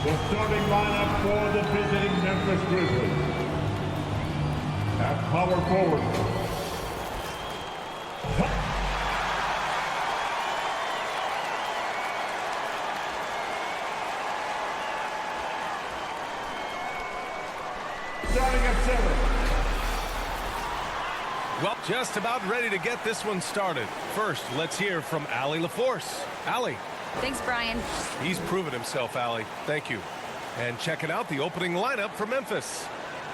The starting lineup for the visiting Memphis Grizzlies. At power forward. Starting at center. Well, just about ready to get this one started. First, let's hear from Allie LaForce. Allie. Thanks, Brian. He's proven himself, Allie. Thank you. And checking out the opening lineup for Memphis.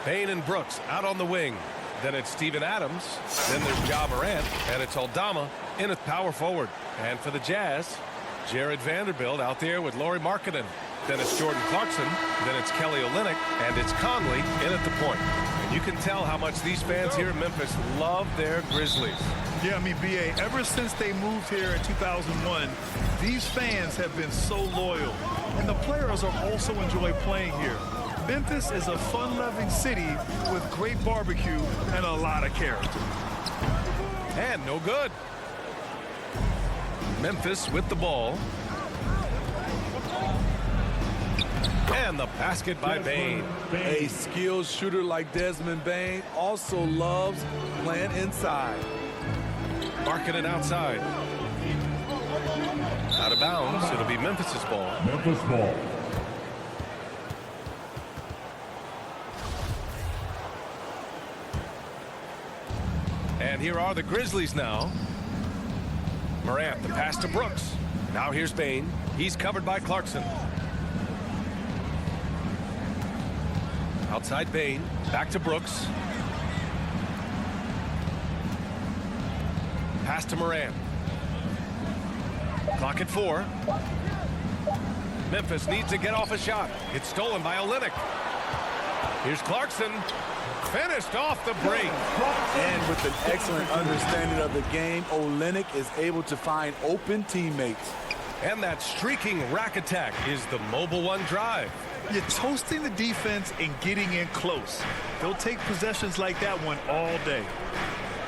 Payne and Brooks out on the wing. Then it's Steven Adams. Then there's Ja Morant. And it's Aldama in at power forward. And for the Jazz, Jared Vanderbilt out there with Lauri Markkanen. Then it's Jordan Clarkson. Then it's Kelly Olynyk. And it's Conley in at the point. And you can tell how much these fans here in Memphis love their Grizzlies. Yeah, I mean, B.A., ever since they moved here in 2001, these fans have been so loyal. And the players are also enjoy playing here. Memphis is a fun-loving city with great barbecue and a lot of character. And no good. Memphis with the ball. And the basket by Bane. A skilled shooter like Desmond Bane also loves playing inside. Markkanen outside. Out of bounds. It'll be Memphis's ball. Memphis ball. And here are the Grizzlies now. Morant, the pass to Brooks. Now here's Bane. He's covered by Clarkson. Outside Bane. Back to Brooks. Pass to Morant. Clock at 4. Memphis needs to get off a shot. It's stolen by Olynyk. Here's Clarkson. Finished off the break. And with an excellent understanding of the game, Olynyk is able to find open teammates. And that streaking rack attack is the Mobile One drive. You're toasting the defense and getting in close. They'll take possessions like that one all day.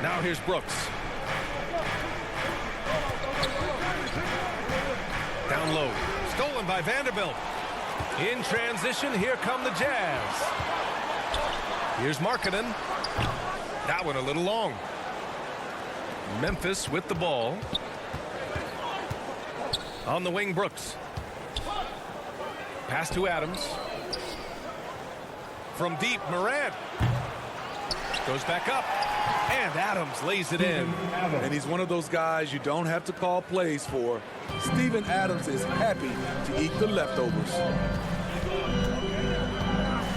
Now here's Brooks. Down low. Stolen by Vanderbilt. In transition, here come the Jazz. Here's Markkanen. That one a little long. Memphis with the ball. On the wing, Brooks. Pass to Adams. From deep, Morant. Goes back up. And Adams lays it in. And he's one of those guys you don't have to call plays for. Steven Adams is happy to eat the leftovers.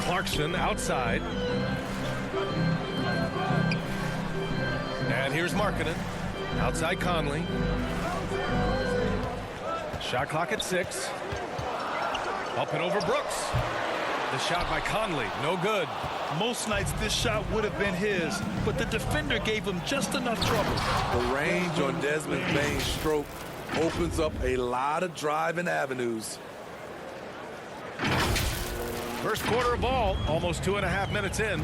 Clarkson outside. And here's Markkanen. Outside Conley. Shot clock at 6. Up and over Brooks. The shot by Conley, no good. Most nights this shot would have been his, but the defender gave him just enough trouble. The range on Desmond Bane's stroke opens up a lot of driving avenues. First quarter of ball, almost 2.5 minutes in.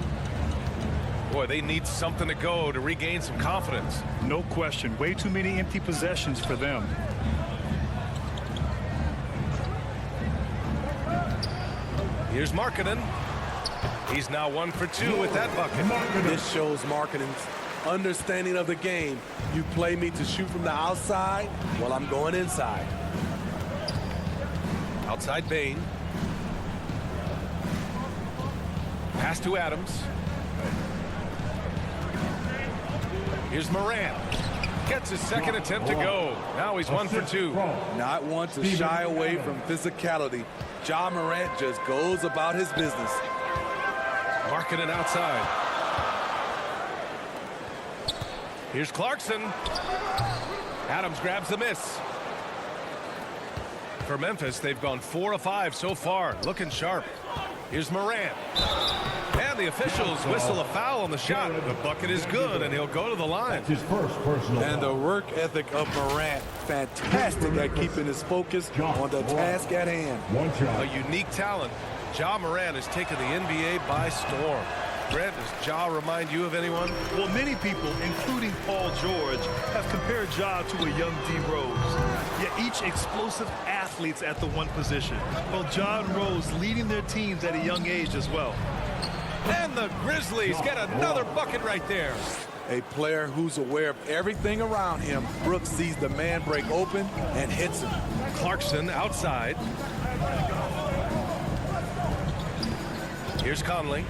Boy, they need something to go to regain some confidence. No question. Way too many empty possessions for them. Here's Markkanen. He's now 1 for 2 with that bucket. This shows Markkanen's understanding of the game. You play me to shoot from the outside while I'm going inside. Outside Bane. Pass to Adams. Here's Morant. Gets his second attempt to go. Now he's 1 for 2. Not one to shy away from physicality. Ja Morant just goes about his business. Markkanen outside. Here's Clarkson. Adams grabs the miss. For Memphis, they've gone 4 of 5 so far. Looking sharp. Here's Morant. And the officials whistle a foul on the shot. The bucket is good, and he'll go to the line. His first personal And the work ethic of Morant, fantastic at keeping his focus on the task at hand. One shot. A unique talent. Ja Morant has taken the NBA by storm. Grant, does Ja remind you of anyone? Well, many people, including Paul George, have compared Ja to a young D. Rose. Yet each explosive athletes at the one position. Well, Ja and Rose leading their teams at a young age as well. And the Grizzlies get another bucket right there. A player who's aware of everything around him. Brooks sees the man break open and hits him. Clarkson outside. Here's Conley.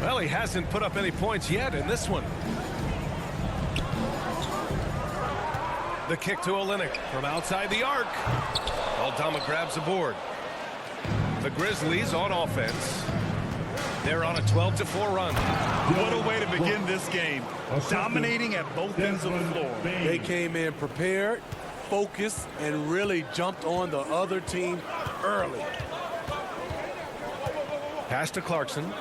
Well, he hasn't put up any points yet in this one. The kick to Olynyk from outside the arc. Aldama grabs the board. The Grizzlies on offense. They're on a 12-4 run. What a way to begin this game. Dominating at both ends of the floor. They came in prepared, focused, and really jumped on the other team early. Pass to Clarkson.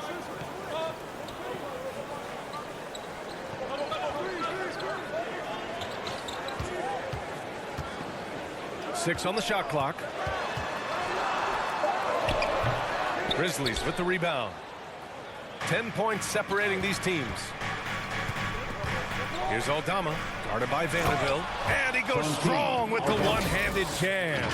Six on the shot clock. Grizzlies with the rebound. 10 points separating these teams. Here's Aldama, guarded by Vanderbilt. And he goes strong with the one-handed jam.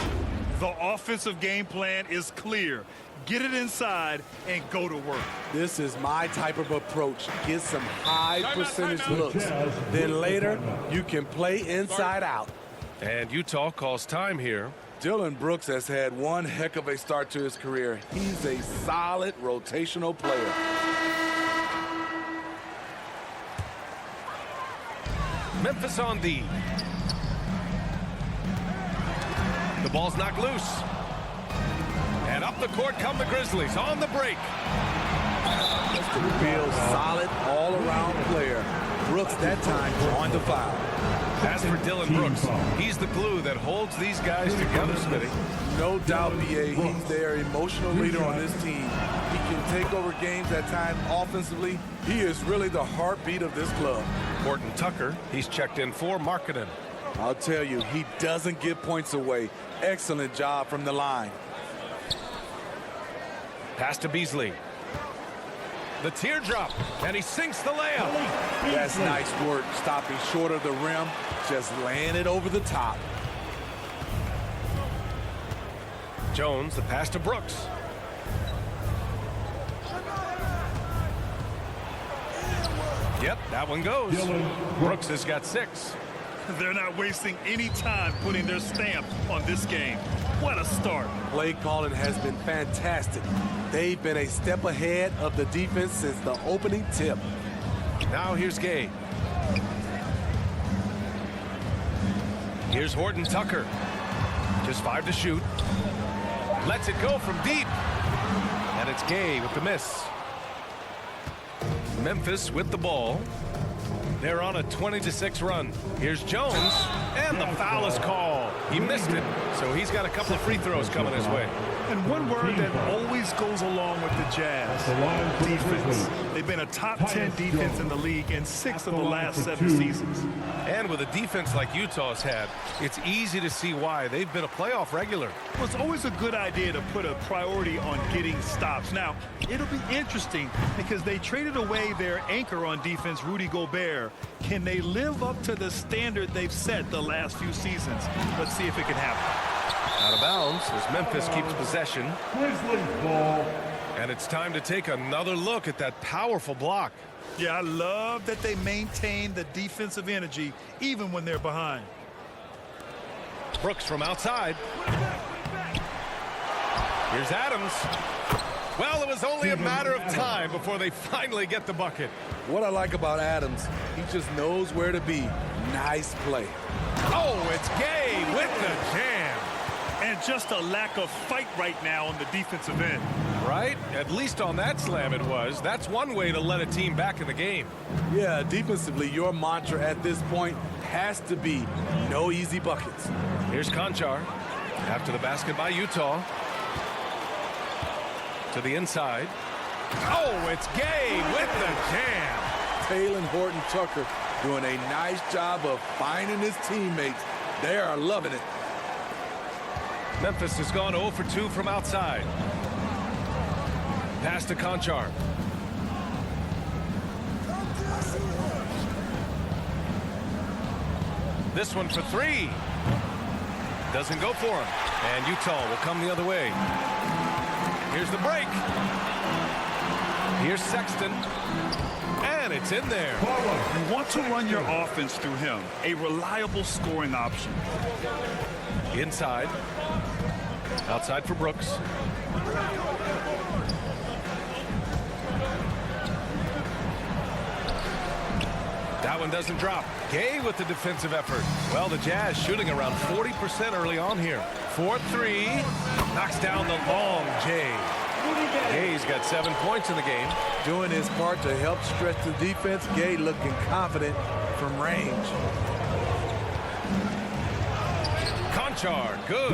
The offensive game plan is clear. Get it inside and go to work. This is my type of approach. Get some high percentage looks. Then later, you can play inside out. And Utah calls time here. Dillon Brooks has had one heck of a start to his career. He's a solid rotational player. Memphis on D. The ball's knocked loose. And up the court come the Grizzlies on the break. Just a real solid all-around player. Brooks that time drawing the foul. As for Dillon Brooks, he's the glue that holds these guys together, Smitty. No doubt, BA, he's their emotional leader on this team. He can take over games at times offensively. He is really the heartbeat of this club. Horton Tucker, he's checked in for Markkanen. I'll tell you, he doesn't give points away. Excellent job from the line. Pass to Beasley. The teardrop, and he sinks the layup. That's nice work, stopping short of the rim, just laying it over the top. Jones, the pass to Brooks. Yep, that one goes. Brooks has got 6. They're not wasting any time putting their stamp on this game. What a start. Play calling has been fantastic. They've been a step ahead of the defense since the opening tip. Now here's Gay. Here's Horton Tucker. Just 5 to shoot. Lets it go from deep. And it's Gay with the miss. Memphis with the ball. They're on a 20-6 run. Here's Jones, and the foul is called. He missed it, so he's got a couple of free throws coming his way. And one word that always goes along with the Jazz, defense. They've been a top 10 defense in the league in 6 of the last 7 seasons. And with a defense like Utah's had, it's easy to see why they've been a playoff regular. Well, it's always a good idea to put a priority on getting stops. Now, it'll be interesting because they traded away their anchor on defense, Rudy Gobert. Can they live up to the standard they've set the last few seasons? Let's see if it can happen. Out of bounds as Memphis keeps possession. Grizzlies ball. And it's time to take another look at that powerful block. Yeah, I love that they maintain the defensive energy even when they're behind. Brooks from outside. Here's Adams. Well, it was only a matter of time before they finally get the bucket. What I like about Adams, he just knows where to be. Nice play. Oh, it's Gay with the jam. And just a lack of fight right now on the defensive end. Right? At least on that slam it was. That's one way to let a team back in the game. Yeah, defensively, your mantra at this point has to be no easy buckets. Here's Conchar. After the basket by Utah. To the inside. Oh, it's Gay with the jam. Taylor Horton Tucker doing a nice job of finding his teammates. They are loving it. Memphis has gone 0 for 2 from outside. Pass to Conchar. This one for three. Doesn't go for him. And Utah will come the other way. Here's the break. Here's Sexton. And it's in there. You want to run your offense through him. A reliable scoring option. Inside. Outside for Brooks. That one doesn't drop. Gay with the defensive effort. Well, the Jazz shooting around 40% early on here. 4-3. Knocks down the long J. Gay's got 7 points in the game. Doing his part to help stretch the defense. Gay looking confident from range. Conchar, good.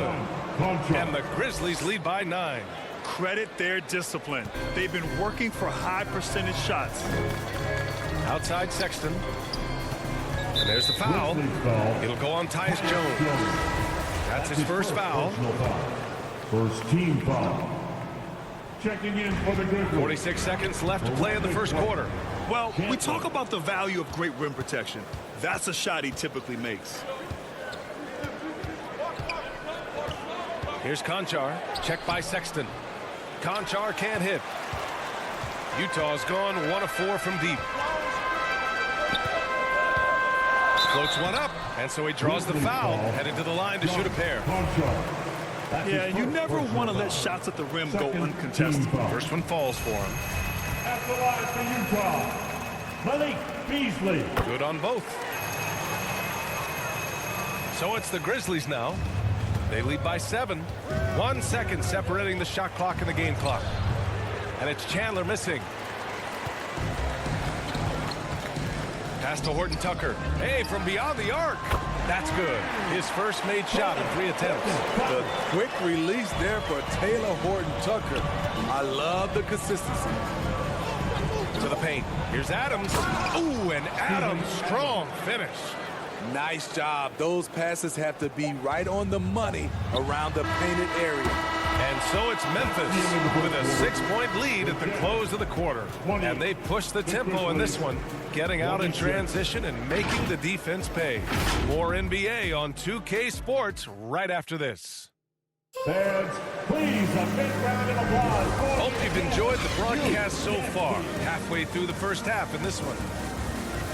And the Grizzlies lead by 9. Credit their discipline. They've been working for high percentage shots. Outside Sexton. And there's the foul. It'll go on Tyus Jones. That's his first foul. First team foul. Checking in for the Grizzlies. 46 seconds left to play in the first quarter. Well, we talk about the value of great rim protection. That's a shot he typically makes. Here's Conchar. Checked by Sexton. Conchar can't hit. Utah's gone 1 of 4 from deep. Floats one up, and so he draws the foul, headed to the line to shoot a pair. Yeah, you never want to let shots at the rim go uncontested. First one falls for him. At the line for Utah, Malik Beasley. Good on both. So it's the Grizzlies now. They lead by 7. 1 second separating the shot clock and the game clock. And it's Chandler missing. Pass to Horton Tucker. Hey, from beyond the arc. That's good. His first made shot in 3 attempts. The quick release there for Taylor Horton Tucker. I love the consistency. To the paint. Here's Adams. Ooh, and Adams, strong finish. Nice job. Those passes have to be right on the money around the painted area. And so it's Memphis with a 6-point lead at the close of the quarter. And they push the tempo in this one, getting out in transition and making the defense pay. More NBA on 2K Sports right after this. Fans, please, a big round of applause. Hope you've enjoyed the broadcast so far. Halfway through the first half in this one.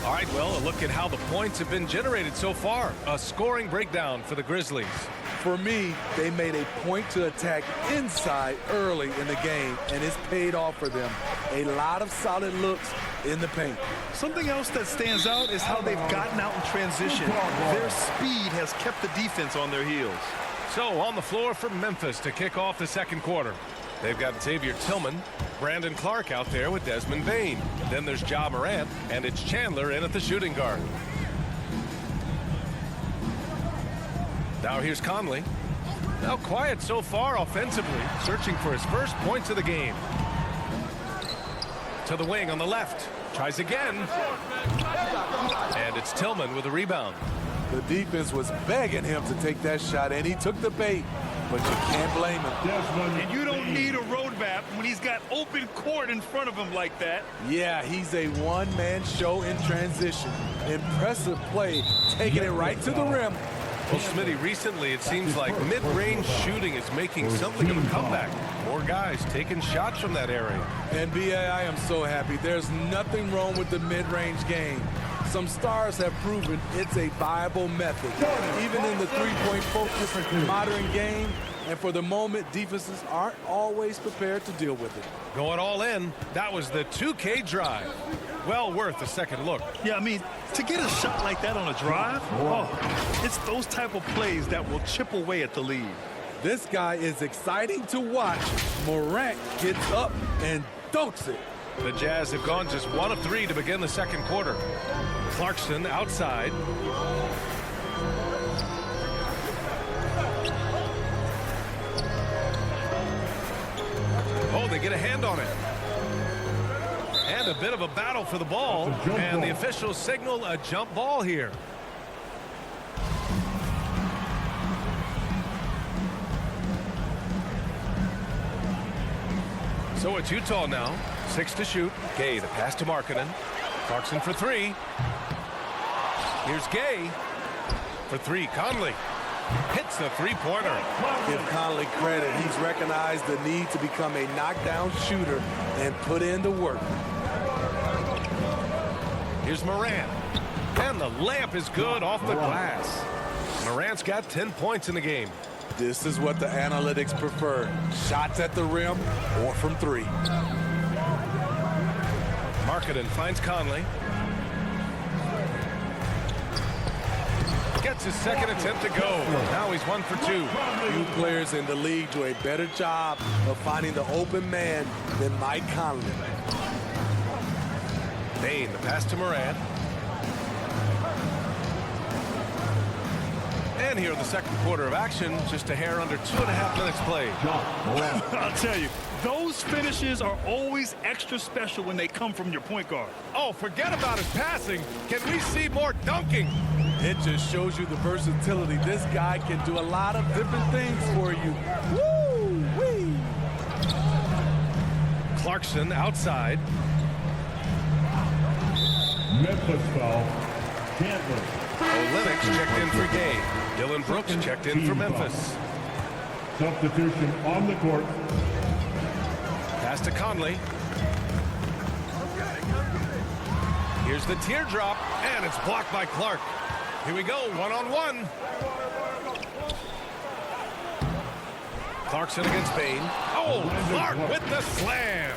All right, well, a look at how the points have been generated so far. A scoring breakdown for the Grizzlies. For me, they made a point to attack inside early in the game, and it's paid off for them. A lot of solid looks in the paint. Something else that stands out is how they've gotten out in transition. Their speed has kept the defense on their heels. So on the floor for Memphis to kick off the second quarter. They've got Xavier Tillman, Brandon Clark out there with Desmond Bane. Then there's Ja Morant, and it's Chandler in at the shooting guard. Now here's Conley. Now quiet so far offensively, searching for his first points of the game. To the wing on the left. Tries again. And it's Tillman with a rebound. The defense was begging him to take that shot, and he took the bait. But you can't blame him. And you don't need a roadmap when he's got open court in front of him like that. Yeah, he's a one-man show in transition. Impressive play, taking it right to the rim. Well, Smitty, recently it seems like mid-range shooting is making something of a comeback. More guys taking shots from that area. And B.A., I am so happy. There's nothing wrong with the mid-range game. Some stars have proven it's a viable method, even in the three-point focused modern game. And for the moment, defenses aren't always prepared to deal with it. Going all in, that was the 2K drive. Well worth a second look. Yeah, I mean, to get a shot like that on a drive, oh, it's those type of plays that will chip away at the lead. This guy is exciting to watch. Morant gets up and dunks it. The Jazz have gone just 1 of 3 to begin the second quarter. Clarkson outside. Oh, they get a hand on it. And a bit of a battle for the ball. And the officials signal a jump ball here. So it's Utah now. 6 to shoot. Gay, the pass to Markkanen. Clarkson for 3. Here's Gay. for three. Conley hits the three-pointer. Give Conley credit. He's recognized the need to become a knockdown shooter and put in the work. Here's Morant. And the layup is good off the glass. Morant's got 10 points in the game. This is what the analytics prefer. Shots at the rim or from three. Markkanen finds Conley. Gets his second attempt to go. Now he's 1 for 2. Few players in the league do a better job of finding the open man than Mike Conley. Bane, the pass to Morant. And here in the second quarter of action, just a hair under 2.5 minutes played. I'll tell you, those finishes are always extra special when they come from your point guard. Oh, forget about his passing. Can we see more dunking? It just shows you the versatility. This guy can do a lot of different things for you. Woo-wee! Clarkson outside. Memphis foul. Chandler. Olenek's checked in for Gay. Dillon Brooks checked in for Memphis. Substitution on the court. Pass to Conley. Here's the teardrop, and it's blocked by Clark. Here we go, one-on-one. Clarkson against Bane. Oh, Clark with the slam.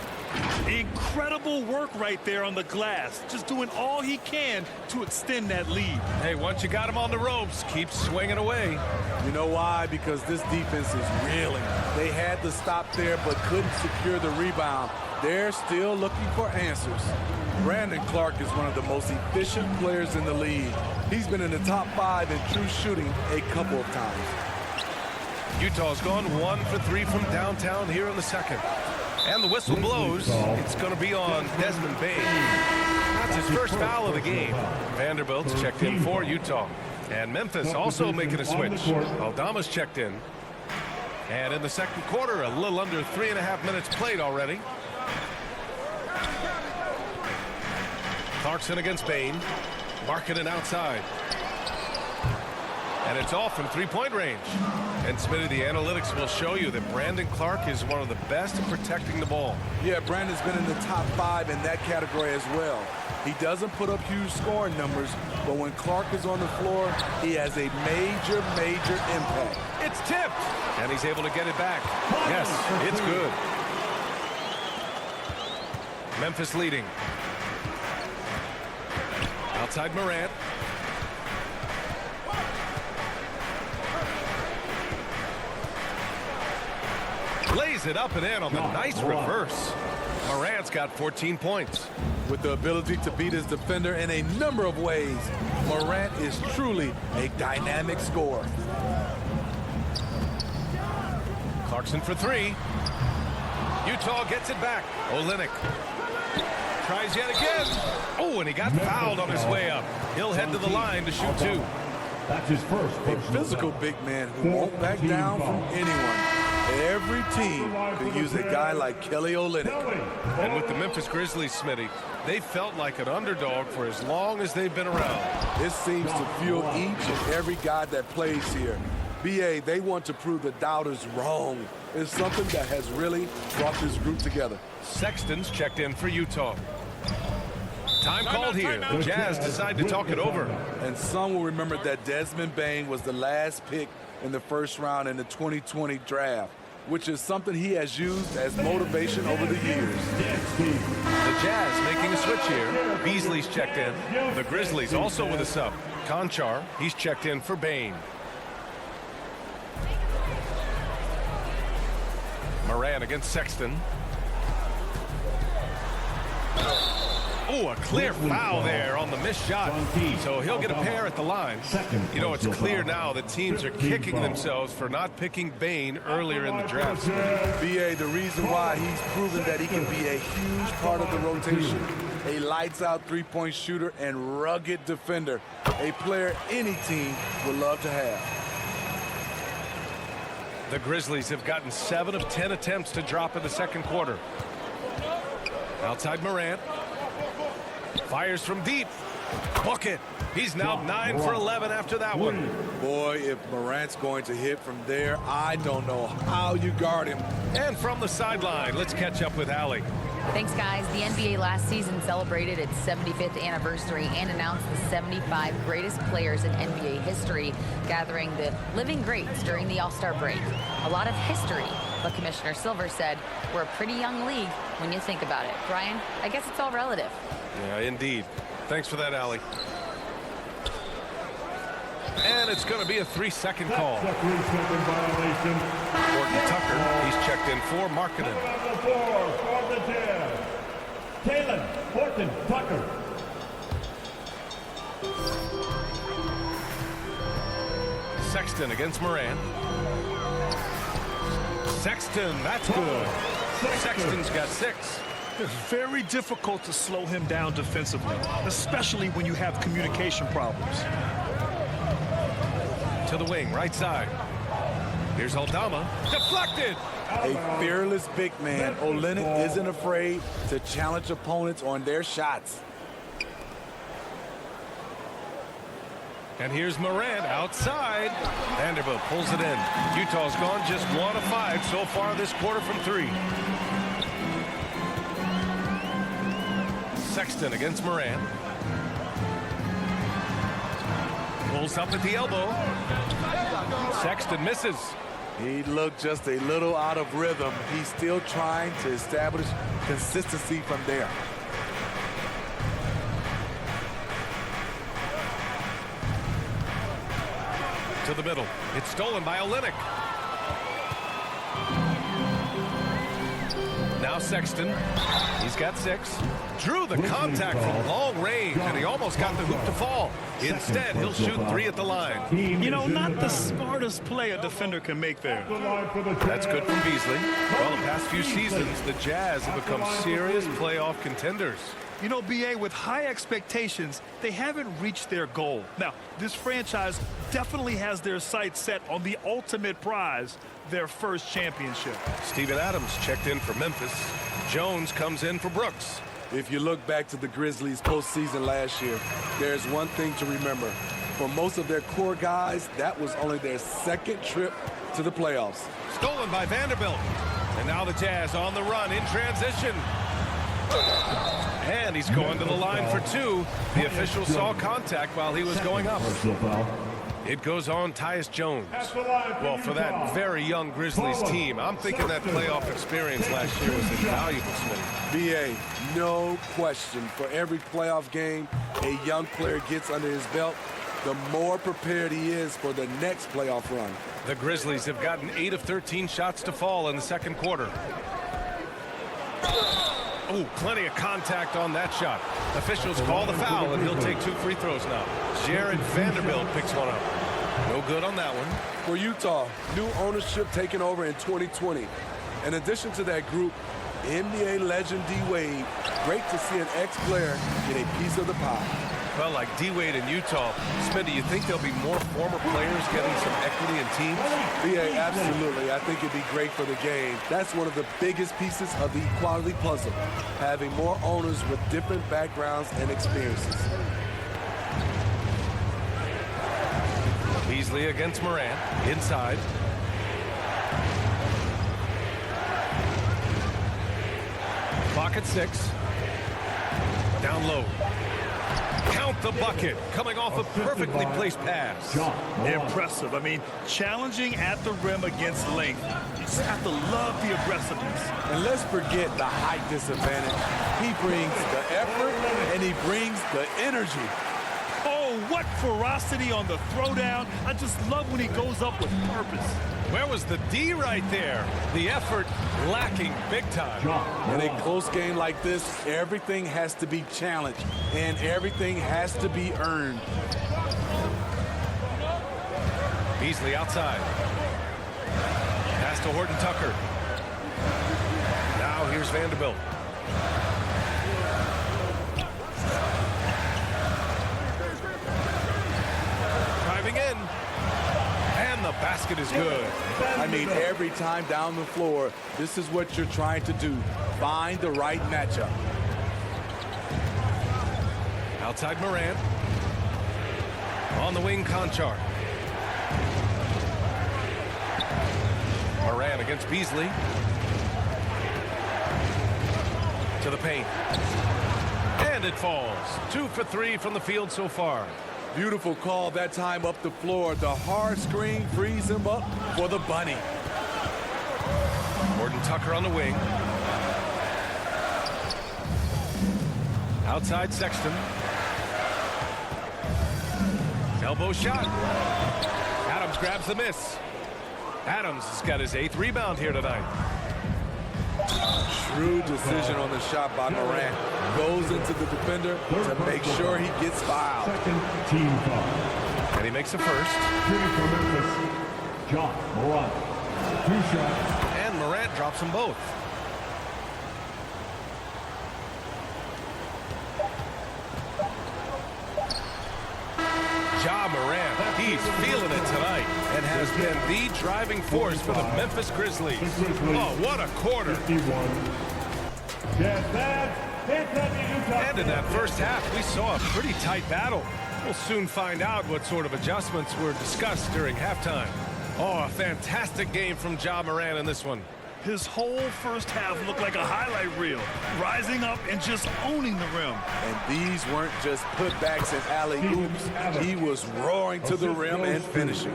Incredible work right there on the glass. Just doing all he can to extend that lead. Hey, once you got him on the ropes, keep swinging away. You know why? Because this defense is reeling. They had to stop there but couldn't secure the rebound. They're still looking for answers. Brandon Clark is one of the most efficient players in the league. He's been in the top 5 in true shooting a couple of times. Utah's gone 1 for 3 from downtown here in the second. And the whistle blows. It's going to be on Desmond Bane. That's his first foul of the game. Vanderbilt's checked in for Utah. And Memphis also making a switch. Aldama's checked in. And in the second quarter, a little under 3.5 minutes played already. Clarkson against Bane. Markkanen outside. And it's off from three-point range. And Smitty, the analytics will show you that Brandon Clark is one of the best at protecting the ball. Yeah, Brandon's been in the top 5 in that category as well. He doesn't put up huge scoring numbers, but when Clark is on the floor, he has a major, major impact. It's tipped, and he's able to get it back. Yes, it's good. Memphis leading. Outside Morant. Lays it up and in on the nice reverse. Morant's got 14 points. With the ability to beat his defender in a number of ways, Morant is truly a dynamic scorer. Clarkson for 3. Utah gets it back. Olynyk tries yet again. Oh, and he got fouled on his way up. He'll head to the line to shoot 2. That's his first. A physical big man who won't back down from anyone. Every team could use a guy like Kelly Olynyk. And with the Memphis Grizzlies, Smitty, they felt like an underdog for as long as they've been around. This seems to fuel each and every guy that plays here. BA, they want to prove the doubters wrong. It's something that has really brought this group together. Sexton's checked in for Utah. Time called here. The Jazz decide to talk it over. And some will remember that Desmond Bane was the last pick in the first round in the 2020 draft, which is something he has used as motivation over the years. The Jazz making a switch here. Beasley's checked in. The Grizzlies also with a sub. Conchar, he's checked in for Bane. Morant against Sexton. Oh, a clear foul there on the missed shot. So he'll get a pair at the line. You know, it's clear now that teams are kicking themselves for not picking Bane earlier in the draft. BA, the reason why he's proven that he can be a huge part of the rotation, a lights-out three-point shooter and rugged defender, a player any team would love to have. The Grizzlies have gotten 7 of 10 attempts to drop in the second quarter. Outside Morant. Fires from deep. Book it. He's now 9 for 11 after that one. Boy, if Morant's going to hit from there, I don't know how you guard him. And from the sideline, let's catch up with Allie. Thanks, guys. The NBA last season celebrated its 75th anniversary and announced the 75 greatest players in NBA history, gathering the living greats during the All-Star break. A lot of history, but Commissioner Silver said we're a pretty young league when you think about it. Brian, I guess it's all relative. Yeah, indeed. Thanks for that, Allie. And it's going to be a 3-second call. That's a 3-second violation. Horton Tucker, he's checked in for Markkanen. Number 4 for the Jazz, Taylor Horton Tucker. Sexton against Morant. Sexton, that's good. Sexton's got 6. It's very difficult to slow him down defensively, especially when you have communication problems. To the wing, right side. Here's Aldama. Deflected! A fearless big man. Olynyk isn't afraid to challenge opponents on their shots. And here's Morant outside. Vanderbilt pulls it in. Utah's gone just 1 of 5 so far this quarter from 3. Sexton against Morant. Pulls up at the elbow. Sexton misses. He looked just a little out of rhythm. He's still trying to establish consistency from there. To the middle. It's stolen by Olynyk. Now Sexton. He's got 6. Drew the contact from long range, and he almost got the hoop to fall. Instead, he'll shoot 3 at the line. You know, not the smartest play a defender can make there. That's good from Beasley. Well, the past few seasons, the Jazz have become serious playoff contenders. You know, B.A., with high expectations, they haven't reached their goal. Now, this franchise definitely has their sights set on the ultimate prize, their first championship. Steven Adams checked in for Memphis. Jones comes in for Brooks. If you look back to the Grizzlies postseason last year, there's one thing to remember. For most of their core guys, that was only their 2nd trip to the playoffs. Stolen by Vanderbilt. And now the Jazz on the run in transition. And he's going to the line for 2. The official saw contact while he was going up. It goes on Tyus Jones. Well, for that very young Grizzlies team, I'm thinking that playoff experience last year was invaluable, Smitty. B.A., no question. For every playoff game a young player gets under his belt, the more prepared he is for the next playoff run. The Grizzlies have gotten 8 of 13 shots to fall in the 2nd quarter. Oh, plenty of contact on that shot. Officials call the foul, and he'll take 2 free throws now. Jared Vanderbilt picks one up. No good on that one. For Utah, new ownership taking over in 2020. In addition to that group, NBA legend D-Wade. Great to see an ex-player get a piece of the pie. Well, like D-Wade in Utah, Smitty, you think there'll be more former players getting some equity in teams? Yeah, absolutely. I think it'd be great for the game. That's one of the biggest pieces of the equality puzzle, having more owners with different backgrounds and experiences. Beasley against Morant, inside. Clock at 6. Down low. Count the bucket, coming off a perfectly placed pass. Impressive. I mean, challenging at the rim against length. You just have to love the aggressiveness. And let's forget the height disadvantage. He brings the effort, and he brings the energy. Oh, what ferocity on the throwdown. I just love when he goes up with purpose. Where was the D right there? The effort lacking big time. In a close game like this, everything has to be challenged, and everything has to be earned. Beasley outside. Pass to Horton Tucker. Now here's Vanderbilt. Driving in. And the basket is good. I mean, every time down the floor, this is what you're trying to do. Find the right matchup. Outside Morant. On the wing, Conchar. Morant against Beasley. To the paint. And it falls. 2 for 3 from the field so far. Beautiful call that time up the floor. The hard screen frees him up for the bunny. Gordon Tucker on the wing. Outside Sexton. Elbow shot. Adams grabs the miss. Adams has got his 8th rebound here tonight. Shrewd decision on the shot by Morant. Goes into the defender to make sure he gets fouled. Second team foul. And he makes the first. Shooting for Memphis, John Morant. 2 shots. And Morant drops them both. Ja Morant, he's feeling it tonight and has been the driving force for the Memphis Grizzlies. Oh, what a quarter. 51. And in that first half, we saw a pretty tight battle. We'll soon find out what sort of adjustments were discussed during halftime. Oh, a fantastic game from Ja Morant in this one. His whole first half looked like a highlight reel, rising up and just owning the rim. And these weren't just putbacks and alley-oops. He was roaring to the rim and finishing.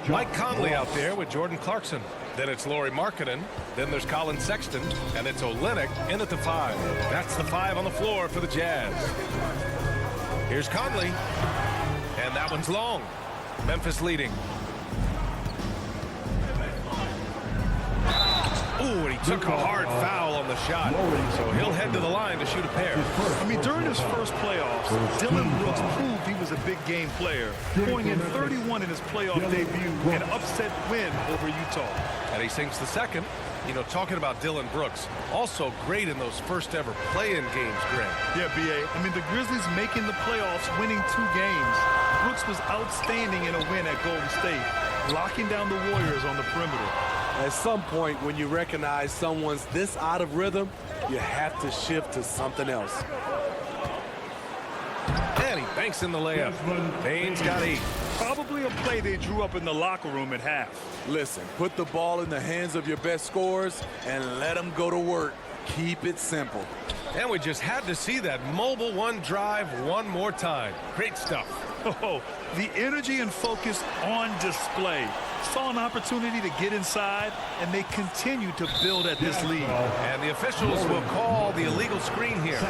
Mike Conley out there with Jordan Clarkson. Then it's Lauri Markkanen. Then there's Colin Sexton. And it's Olynyk in at the 5. That's the 5 on the floor for the Jazz. Here's Conley. And that one's long. Memphis leading. Ooh, and he took a hard foul on the shot. So he'll head to the line to shoot a pair. I mean, during his first playoffs, Dylan Brooks proved he was a big game player, going in 31 in his playoff debut, an upset win over Utah. And he sinks the second. You know, talking about Dylan Brooks, also great in those first ever play-in games, Greg. Yeah, B.A. I mean, the Grizzlies making the playoffs, winning 2 games. Brooks was outstanding in a win at Golden State, locking down the Warriors on the perimeter. At some point, when you recognize someone's this out of rhythm, you have to shift to something else. And he banks in the layup. Bane's got 8. Probably a play they drew up in the locker room at half. Listen, put the ball in the hands of your best scorers and let them go to work. Keep it simple. And we just had to see that mobile one drive one more time. Great stuff. Oh, the energy and focus on display. Saw an opportunity to get inside, and they continue to build at this lead. And the officials will call the illegal screen here.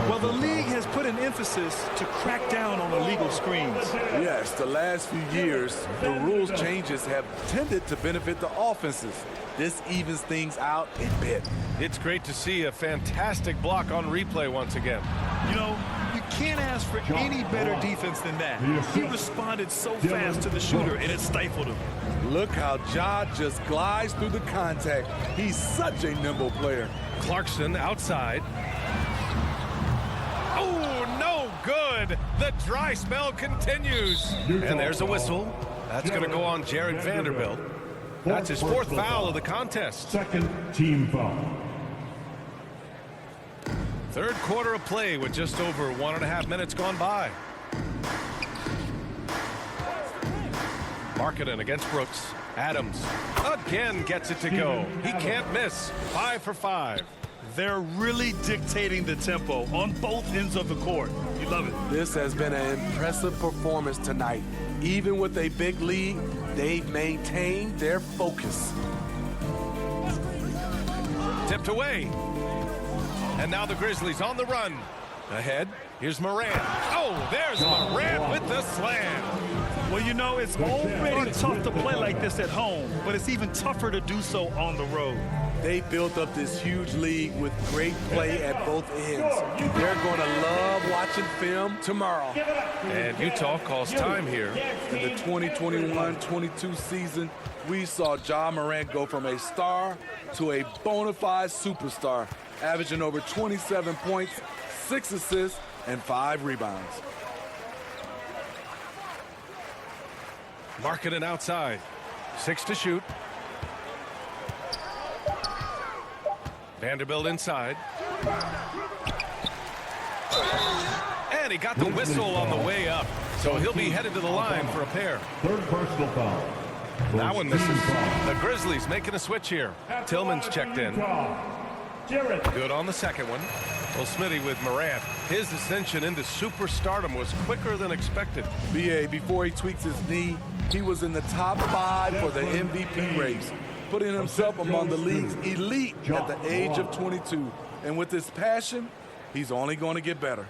Well, the league has put an emphasis to crack down on illegal screens. Yes, the last few years, the rules changes have tended to benefit the offenses. This evens things out a bit. It's great to see a fantastic block on replay once again. You know, you can't ask for any better defense than that. He responded so fast to the shooter, and it stifled him. Look how Ja just glides through the contact. He's such a nimble player. Clarkson outside. Oh, no good. The dry spell continues. And there's a whistle. That's going to go on Jared Vanderbilt. That's his 4th foul of the contest. Second team foul. 3rd quarter of play with just over 1.5 minutes gone by. Markkanen against Brooks. Adams again gets it to go. He can't miss. 5 for 5. They're really dictating the tempo on both ends of the court. You love it. This has been an impressive performance tonight. Even with a big lead, they've maintained their focus. Tipped away. And now the Grizzlies on the run. Ahead, here's Morant. Oh, there's Morant with the slam. Well, you know, it's already tough to play like this at home, but it's even tougher to do so on the road. They built up this huge lead with great play at both ends. They're going to love watching film tomorrow. And Utah calls time here. In the 2021-22 season, we saw Ja Morant go from a star to a bona fide superstar, averaging over 27 points, 6 assists, and 5 rebounds. Markkanen outside. 6 to shoot. Vanderbilt inside. And And he got the whistle on the way up. So he'll be headed to the line for a pair. Third personal foul. That one misses. The Grizzlies making a switch here. Tillman's checked in. Good on the second one. Well, Smitty with Morant. His ascension into superstardom was quicker than expected. BA, before he tweaks his knee, he was in the top 5 for the MVP race, putting himself among the league's elite at the age of 22. And with his passion, he's only going to get better.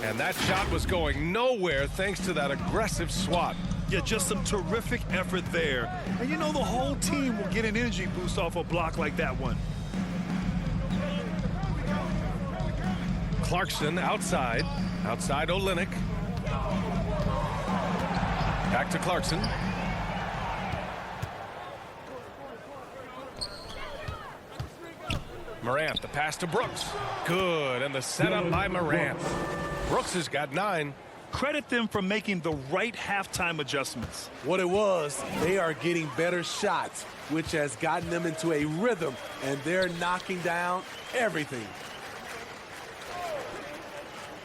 And that shot was going nowhere thanks to that aggressive swat. Yeah, just some terrific effort there. And you know the whole team will get an energy boost off a block like that one. Clarkson outside Olynyk. Back to Clarkson. Morant, the pass to Brooks. Good, and the setup by Morant. Brooks has got 9. Credit them for making the right halftime adjustments. What it was, they are getting better shots, which has gotten them into a rhythm, and they're knocking down everything.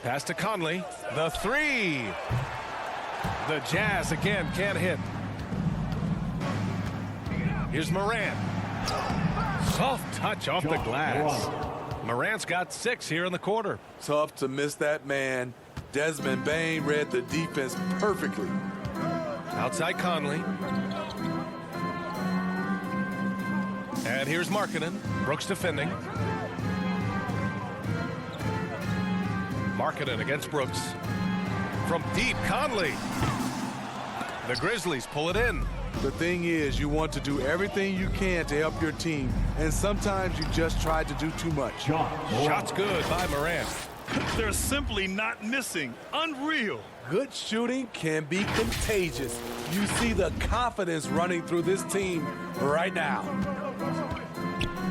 Pass to Conley. The 3. The Jazz again can't hit. Here's Morant. Soft touch off the glass. Morant's got 6 here in the quarter. Tough to miss that man. Desmond Bane read the defense perfectly. Outside Conley. And here's Markkanen. Brooks defending. Markkanen against Brooks. From deep, Conley. The Grizzlies pull it in. The thing is, you want to do everything you can to help your team, and sometimes you just try to do too much. Shot's good by Morant. They're simply not missing. Unreal. Good shooting can be contagious. You see the confidence running through this team right now.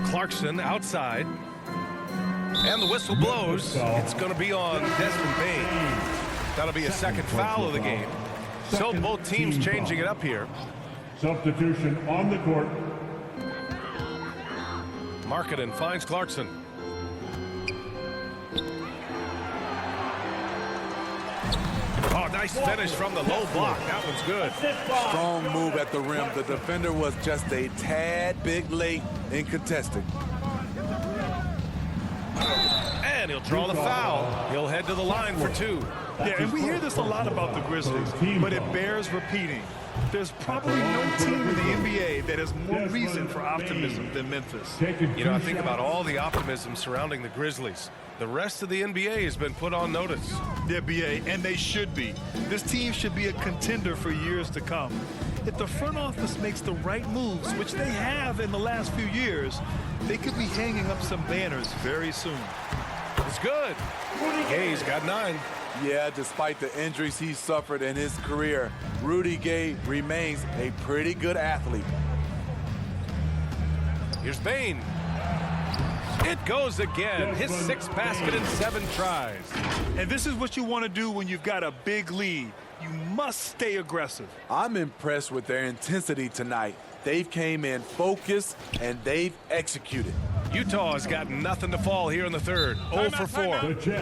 Clarkson outside. And the whistle blows. It's going to be on Desmond Bane. That'll be a second foul of the game. So both teams changing it up here. Substitution on the court. Markkanen finds Clarkson. Oh, nice finish from the low block. That one's good. Strong move at the rim. The defender was just a tad bit late in contesting. And he'll draw the foul. He'll head to the line for 2. Yeah, and we hear this a lot about the Grizzlies, but it bears repeating. There's probably no team in the NBA that has more reason for optimism than Memphis. You know, I think about all the optimism surrounding the Grizzlies. The rest of the NBA has been put on notice. Yeah, BA, and they should be. This team should be a contender for years to come. If the front office makes the right moves, which they have in the last few years, they could be hanging up some banners very soon. It's good. Gay's got 9. Yeah, despite the injuries he suffered in his career, Rudy Gay remains a pretty good athlete. Here's Bane. It goes again. His 6th basket in 7 tries. And this is what you want to do when you've got a big lead. You must stay aggressive. I'm impressed with their intensity tonight. They've came in focused, and they've executed. Utah has got nothing to fall here in the 3rd. 0 for 4.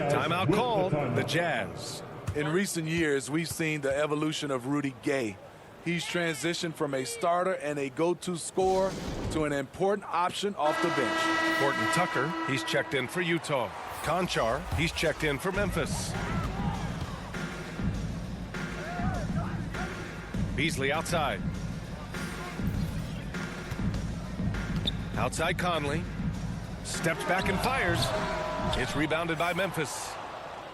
Timeout called. The Jazz. In recent years, we've seen the evolution of Rudy Gay. He's transitioned from a starter and a go-to scorer to an important option off the bench. Horton Tucker, he's checked in for Utah. Conchar, he's checked in for Memphis. Beasley outside. Outside Conley. Steps back and fires. It's rebounded by Memphis.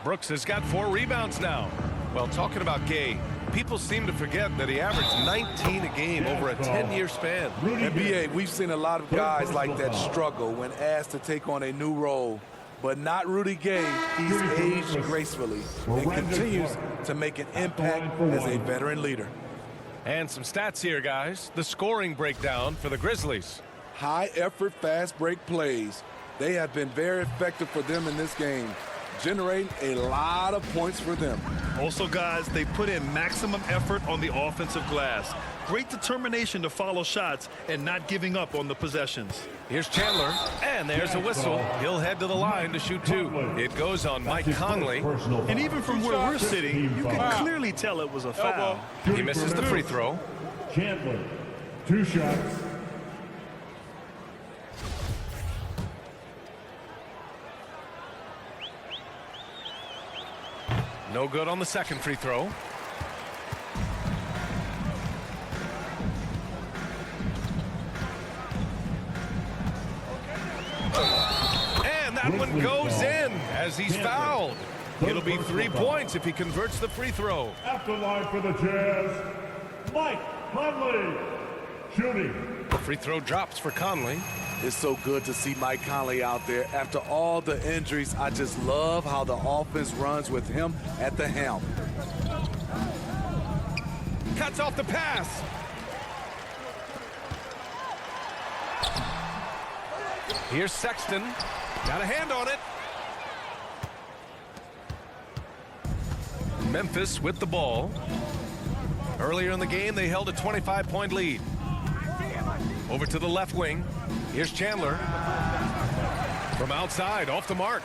Brooks has got 4 rebounds now. Well, talking about Gay, people seem to forget that he averaged 19 a game over a 10-year span. NBA, we've seen a lot of guys like that struggle when asked to take on a new role. But not Rudy Gay. He's aged gracefully and continues to make an impact as a veteran leader. And some stats here, guys. The scoring breakdown for the Grizzlies. High-effort, fast break plays. They have been very effective for them in this game. generating a lot of points for them. Also, guys, they put in maximum effort on the offensive glass. Great determination to follow shots and not giving up on the possessions. Here's Chandler, and there's a whistle. He'll head to the line to shoot two. It goes on Mike Conley. And even from where we're sitting, you can clearly tell it was a foul. He misses the free throw. Chandler, 2 shots. No good on the second free throw. And that one goes in as he's fouled. It'll be 3 points if he converts the free throw. At the line for the Jazz, Mike Conley, shooting. The free throw drops for Conley. It's so good to see Mike Conley out there. After all the injuries, I just love how the offense runs with him at the helm. Cuts off the pass. Here's Sexton. Got a hand on it. Memphis with the ball. Earlier in the game, they held a 25-point lead. Over to the left wing. Here's Chandler. From outside, off the mark.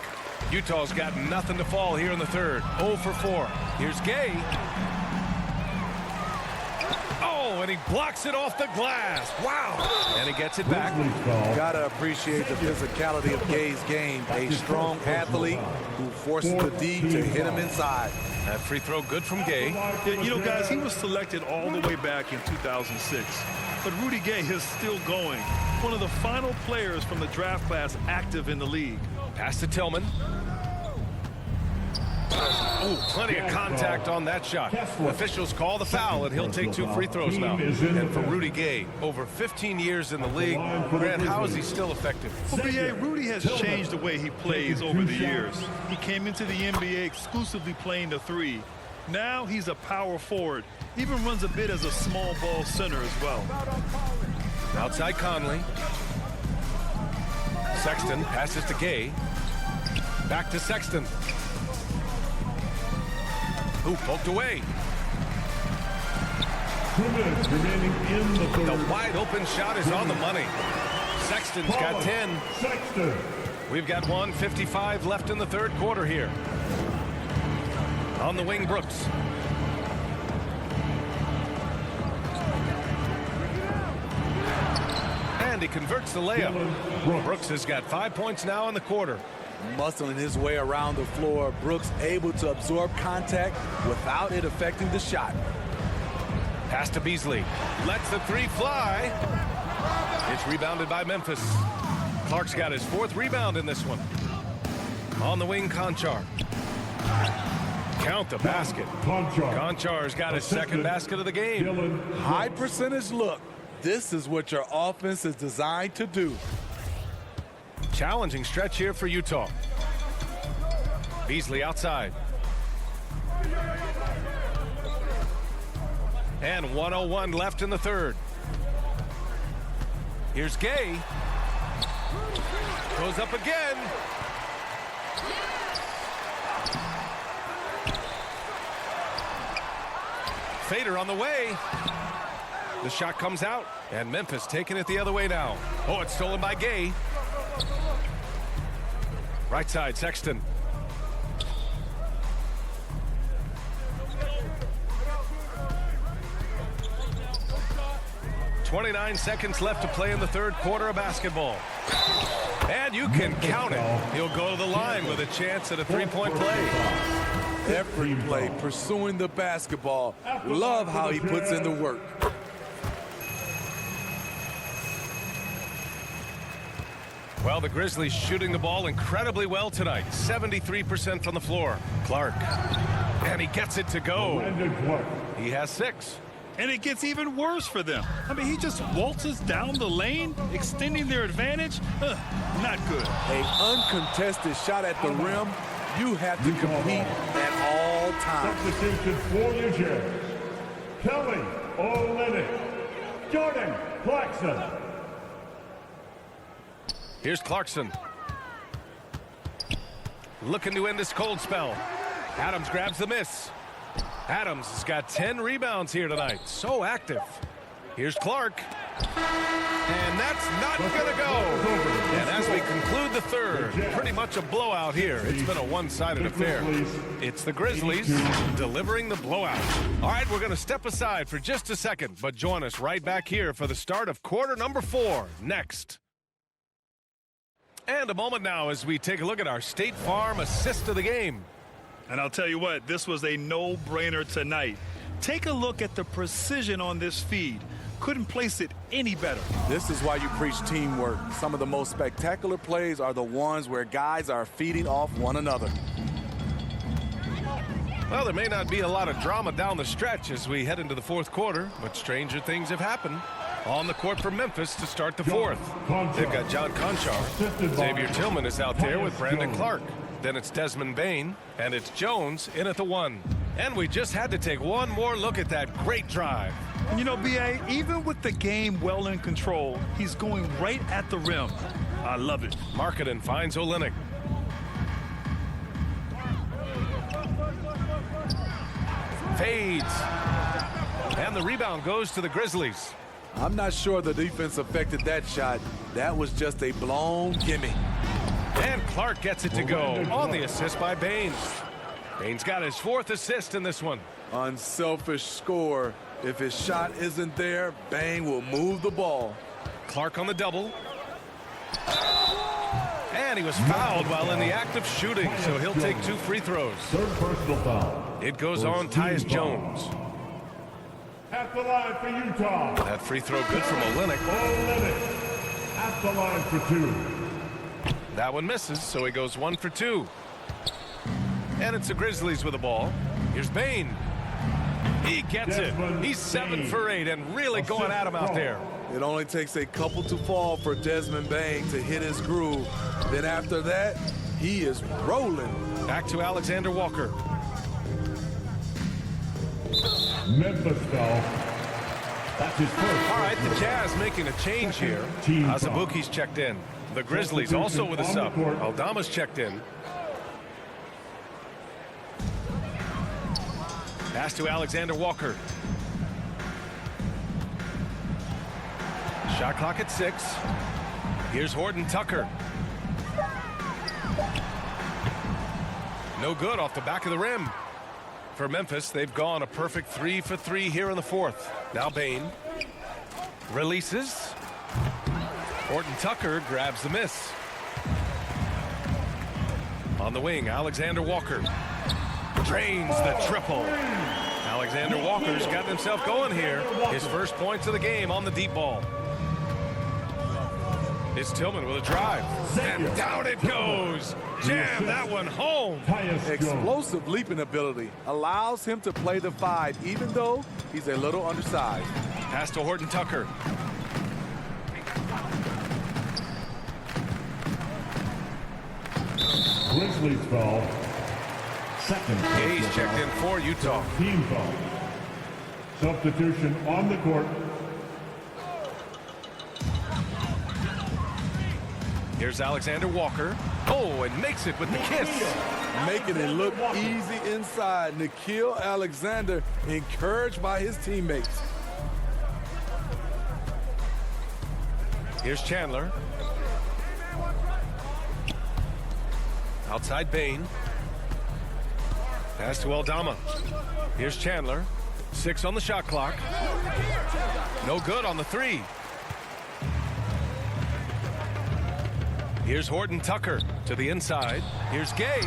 Utah's got nothing to fall here in the third. 0 for 4. Here's Gay. Oh, and he blocks it off the glass. Wow. And he gets it back. Gotta appreciate the physicality of Gay's game. A strong athlete who forces the D to hit him inside. That free throw good from Gay. Yeah, you know, guys, he was selected all the way back in 2006. But Rudy Gay is still going. One of the final players from the draft class active in the league. Pass to Tillman. Oh, plenty of contact on that shot. Officials call the foul, and he'll take 2 free throws now. And for Rudy Gay, over 15 years in the league, Grant, how is he still effective? Well, B.A., Rudy has changed the way he plays over the years. He came into the NBA exclusively playing the 3. Now he's a power forward. Even runs a bit as a small ball center as well. Outside Conley. Sexton passes to Gay. Back to Sexton. Ooh, poked away. 2 minutes remaining in the third. The wide open shot is on the money. Sexton's got 10. Sexton. We've got 1:55 left in the third quarter here. On the wing, Brooks. And he converts the layup. Brooks has got 5 points now in the quarter. Muscling his way around the floor, Brooks able to absorb contact without it affecting the shot. Pass to Beasley. Lets the 3 fly. It's rebounded by Memphis. Clark's got his 4th rebound in this one. On the wing, Conchar. Count the basket. Conchar's got his 2nd basket of the game. High percentage look. This is what your offense is designed to do. Challenging stretch here for Utah. Beasley outside. And 1:01 left in the third. Here's Gay. Goes up again. Fader on the way. The shot comes out, and Memphis taking it the other way now. Oh, it's stolen by Gay. Right side, Sexton. .29 seconds left to play in the third quarter of basketball. And you can count it. He'll go to the line with a chance at a 3-point play. Every play pursuing the basketball. Love how he puts in the work. Well, the Grizzlies shooting the ball incredibly well tonight. 73% from the floor. Clark. And he gets it to go. He has 6. And it gets even worse for them. I mean, he just waltzes down the lane, extending their advantage. Not good. An uncontested shot at the rim. You have to compete at all times. Substitution for your Jazz. Kelly Olynyk. Jordan Clarkson. Here's Clarkson. looking to end this cold spell. Adams grabs the miss. Adams has got 10 rebounds here tonight. So active. Here's Clark. And that's not going to go. And as we conclude the third, pretty much a blowout here. It's been a one-sided affair. It's the Grizzlies delivering the blowout. All right, we're going to step aside for just a second, but join us right back here for the start of quarter number 4 next. And a moment now as we take a look at our State Farm assist of the game. And I'll tell you what, this was a no-brainer tonight. Take a look at the precision on this feed. Couldn't place it any better. This is why you preach teamwork. Some of the most spectacular plays are the ones where guys are feeding off one another. Well, there may not be a lot of drama down the stretch as we head into the fourth quarter, but stranger things have happened. On the court for Memphis to start the fourth. They've got John Conchar. Xavier Tillman is out there with Brandon Clark. Then it's Desmond Bain, and it's Jones in at the 1. And we just had to take one more look at that great drive. And you know, B.A., even with the game well in control, he's going right at the rim. I love it. Markkanen finds Olynyk. Fades. And the rebound goes to the Grizzlies. I'm not sure the defense affected that shot. That was just a blown gimme. And Clark gets it to go on the assist by Bain. Bain's got his 4th assist in this one. Unselfish score. If his shot isn't there, Bain will move the ball. Clark on the double. And he was fouled while in the act of shooting, so he'll take 2 free throws. Third personal foul. It goes on Tyus Jones. At the line for Utah. That free throw good from Olynyk. Olynyk. At the line for 2. That one misses, so he goes 1 for 2. And it's the Grizzlies with the ball. Here's Bain. He gets it. He's 7 for 8 and really going at him out there. It only takes a couple to fall for Desmond Bain to hit his groove. Then after that, he is rolling. Back to Alexander Walker. Memphis foul. That's his first. All right, the Jazz making a change here. Azubuike's checked in. The Grizzlies also with a sub. Aldama's checked in. Pass to Alexander Walker. Shot clock at 6. Here's Horton Tucker. No good off the back of the rim. For Memphis, they've gone a perfect 3 for 3 here in the fourth. Now Bain releases. Horton Tucker grabs the miss. On the wing, Alexander Walker drains the triple. Alexander Walker's gotten himself going here. His first points of the game on the deep ball. It's Tillman with a drive. And down it goes. Jam that one home. Explosive leaping ability allows him to play the 5, even though he's a little undersized. Pass to Horton Tucker. Grizzlies foul. Second. He's checked in for Utah. Team foul. Substitution on the court. Here's Alexander Walker. Oh, and makes it with the kiss. Making it look easy inside. Nikhil Alexander encouraged by his teammates. Here's Chandler. Outside Bain. Pass to Aldama. Here's Chandler. 6 on the shot clock. No good on the 3. Here's Horton Tucker to the inside. Here's Gay.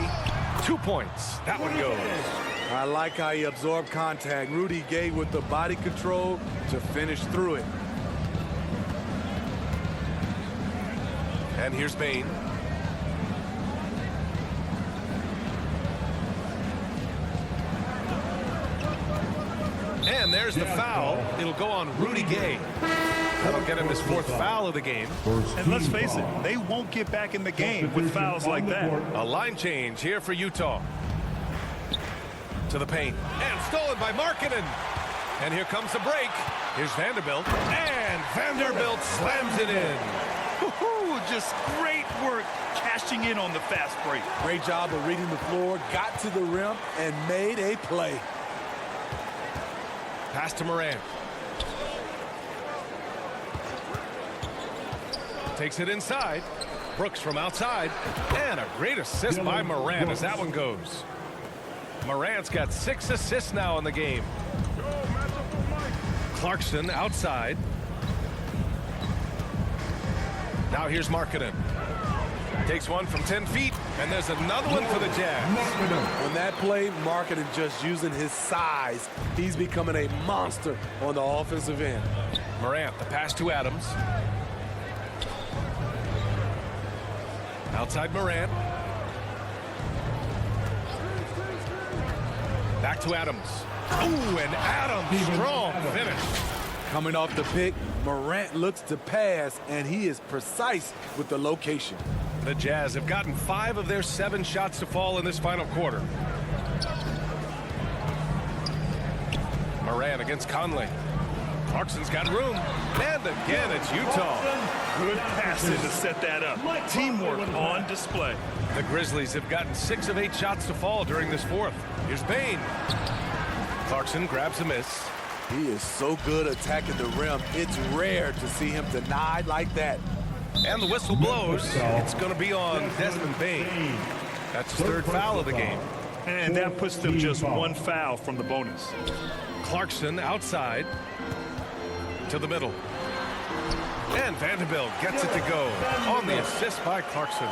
2 points. That one goes. I like how he absorbed contact. Rudy Gay with the body control to finish through it. And here's Bain. And there's the foul. It'll go on Rudy Gay. That'll get him his 4th foul of the game. And let's face it, they won't get back in the game with fouls like that. A line change here for Utah. To the paint. And stolen by Markkanen. And here comes the break. Here's Vanderbilt. And Vanderbilt slams it in. just great work cashing in on the fast break. Great job of reading the floor, got to the rim, and made a play. Pass to Morant. Takes it inside. Brooks from outside. And a great assist by Morant as that one goes. Morant's got 6 assists now in the game. Clarkson outside. Now here's Markkanen. Takes one from 10 feet, and there's another one for the Jazz. On that play, Markkanen just using his size. He's becoming a monster on the offensive end. Morant, the pass to Adams. Outside Morant. Back to Adams. Ooh, and Adams, strong finish. Coming off the pick, Morant looks to pass, and he is precise with the location. The Jazz have gotten 5 of their 7 shots to fall in this final quarter. Morant against Conley. Clarkson's got room. And again, it's Utah. Good passing to set that up. Teamwork on display. The Grizzlies have gotten 6 of 8 shots to fall during this fourth. Here's Bane. Clarkson grabs a miss. He is so good attacking the rim. It's rare to see him denied like that. And the whistle blows. It's going to be on Desmond Bane. That's his 3rd foul of the game. And that puts them just 1 foul from the bonus. Clarkson outside to the middle. And Vanderbilt gets it to go on the assist by Clarkson.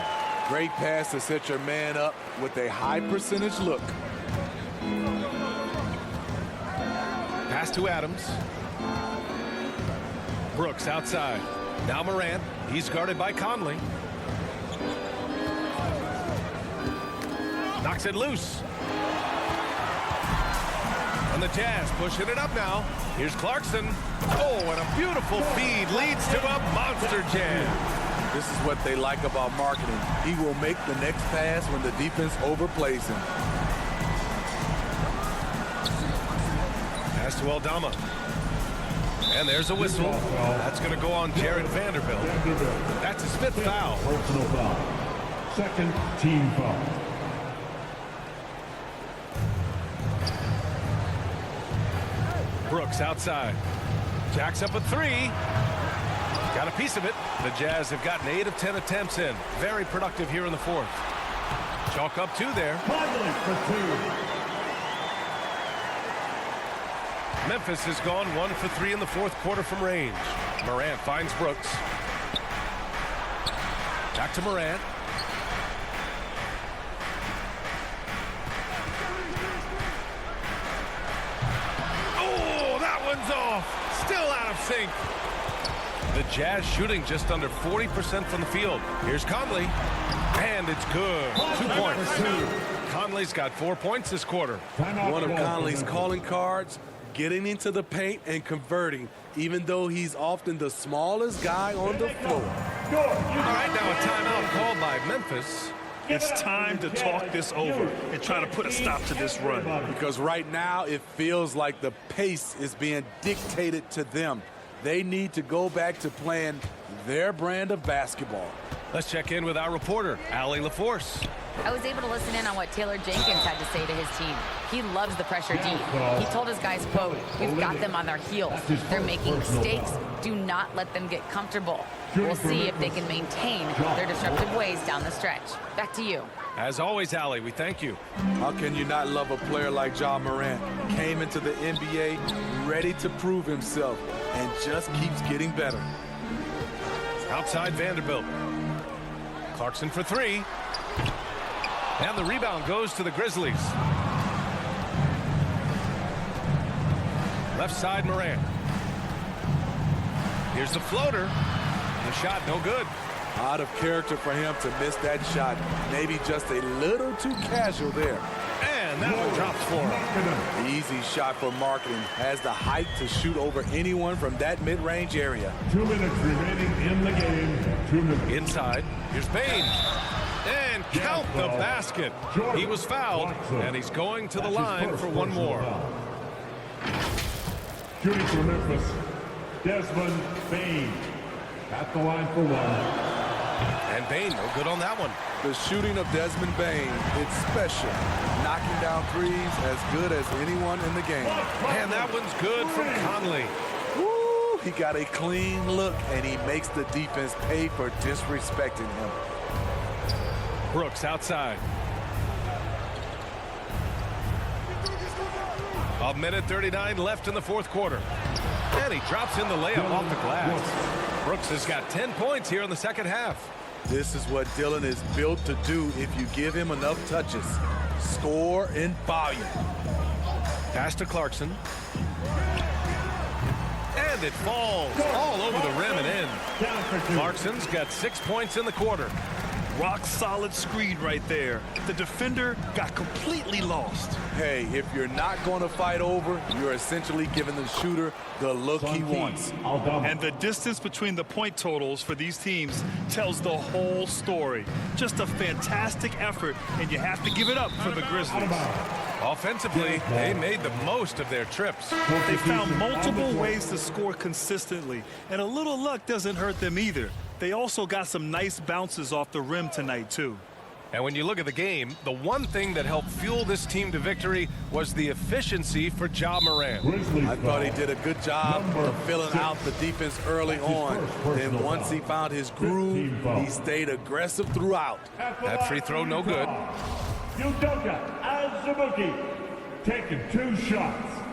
Great pass to set your man up with a high percentage look. Pass to Adams. Brooks outside. Now Morant. He's guarded by Conley. Knocks it loose. And the Jazz pushing it up now. Here's Clarkson. Oh, and a beautiful feed leads to a monster jam. This is what they like about Markkanen. He will make the next pass when the defense overplays him. Pass to Aldama. And there's a whistle. That's going to go on Jared Vanderbilt. That's his 5th foul. Personal foul. 2nd team foul. Brooks outside. Jacks up a 3. Got a piece of it. The Jazz have gotten 8 of 10 attempts in. Very productive here in the 4th. Chalk up 2 there. Conley for 2. Memphis has gone 1 for 3 in the 4th quarter from range. Morant finds Brooks. Back to Morant. Oh, that one's off. Still out of sync. The Jazz shooting just under 40% from the field. Here's Conley. And it's good. 2 points. Conley's got 4 points this quarter. One of Conley's calling cards, getting into the paint and converting, even though he's often the smallest guy on the floor. All right, now a timeout called by Memphis. It's time to talk this over and try to put a stop to this run. Because right now it feels like the pace is being dictated to them. They need to go back to playing their brand of basketball. Let's check in with our reporter, Allie LaForce. I was able to listen in on what Taylor Jenkins had to say to his team. He loves the pressure deep. He told his guys, quote, "We've got them on their heels. They're making mistakes. Do not let them get comfortable. We'll see if they can maintain their disruptive ways down the stretch." Back to you. As always, Allie, we thank you. How can you not love a player like Ja Morant? Came into the NBA ready to prove himself and just keeps getting better. Outside Vanderbilt. Clarkson for 3. And the rebound goes to the Grizzlies. Left side Morant. Here's the floater. The shot no good. Out of character for him to miss that shot. Maybe just a little too casual there. And that one drops for him. Easy shot for Markkanen. Has the height to shoot over anyone from that mid-range area. 2 minutes remaining in the game. 2 minutes. Inside. Here's Bane. And count the basket. He was fouled, and he's going to the line for one more. Shooting for Memphis, Desmond Bane at the line for 1. And Bain, no good on that one. The shooting of Desmond Bain, it's special. Knocking down threes as good as anyone in the game. And that one's good from Conley. Woo, he got a clean look, and he makes the defense pay for disrespecting him. Brooks outside. A minute 39 left in the fourth quarter. And he drops in the layup off the glass. Brooks has got 10 points here in the second half. This is what Dillon is built to do if you give him enough touches. Score in volume. Pass to Clarkson. And it falls all over the rim and in. Clarkson's got 6 points in the quarter. Rock solid screen right there. The defender got completely lost. Hey, if you're not going to fight over, you're essentially giving the shooter the look he wants. And the distance between the point totals for these teams tells the whole story. Just a fantastic effort, and you have to give it up for the Grizzlies. Offensively, they made the most of their trips. They found multiple ways to score consistently, and a little luck doesn't hurt them either. They also got some nice bounces off the rim tonight, too. And when you look at the game, the one thing that helped fuel this team to victory was the efficiency for Ja Morant. I thought he did a good job of filling out the defense early on. Then once he found his groove, he stayed aggressive throughout. That free throw no good. Udoka Azubuike taking 2 shots.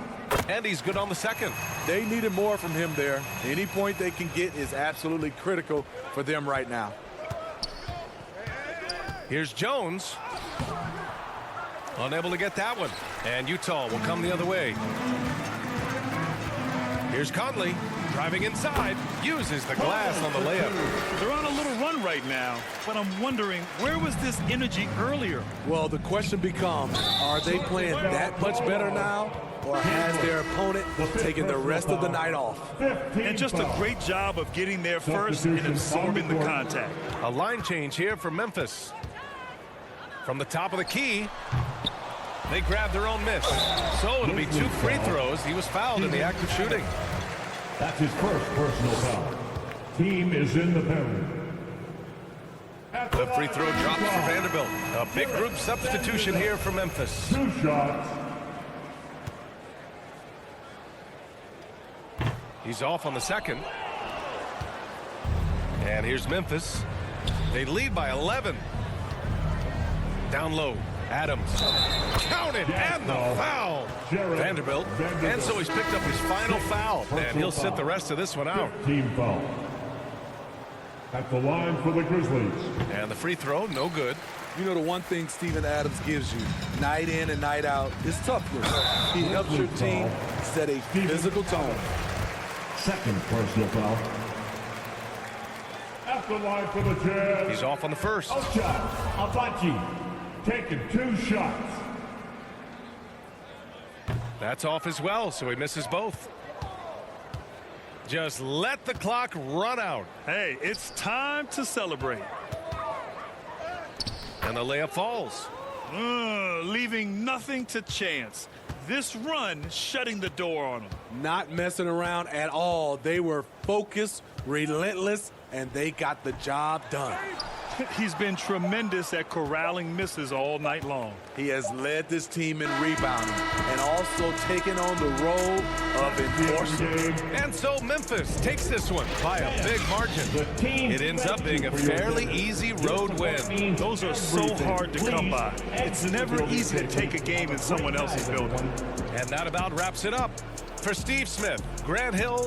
And he's good on the second. They needed more from him there. Any point they can get is absolutely critical for them right now. Here's Jones. Unable to get that one. And Utah will come the other way. Here's Conley driving inside. Uses the glass on the layup. They're on a little run right now, but I'm wondering, where was this energy earlier? Well, the question becomes, are they playing that much better now? Or has their opponent taken the rest of the night off? And just a great job of getting there first and absorbing the contact. A line change here for Memphis. From the top of the key, they grab their own miss. So it'll be 2 free throws. He was fouled in the act of shooting. That's his first personal foul. Team is in the penalty. The free throw drops for Vanderbilt. A big group substitution here for Memphis. 2 shots. He's off on the second. And here's Memphis. They lead by 11. Down low, Adams. Counted, and the foul. Vanderbilt. And so he's picked up his final foul. And he'll sit the rest of this one out. Team foul. At the line for the Grizzlies. And the free throw, no good. You know, the one thing Steven Adams gives you, night in and night out, is toughness. He helps your team set a physical tone. Second personal foul. At the line for the Jazz. He's off on the first. Ocha Abachi taking 2 shots. That's off as well, so he misses both. Just let the clock run out. Hey, it's time to celebrate. And the layup falls. Leaving nothing to chance. This run shutting the door on them. Not messing around at all. They were focused, relentless, and they got the job done. He's been tremendous at corralling misses all night long. He has led this team in rebounding and also taken on the role of enforcer. And so Memphis takes this one by a big margin. It ends up being a fairly easy road win. Those are so hard to come by. It's never easy to take a game in someone else's building. And that about wraps it up. For Steve Smith, Grant Hill,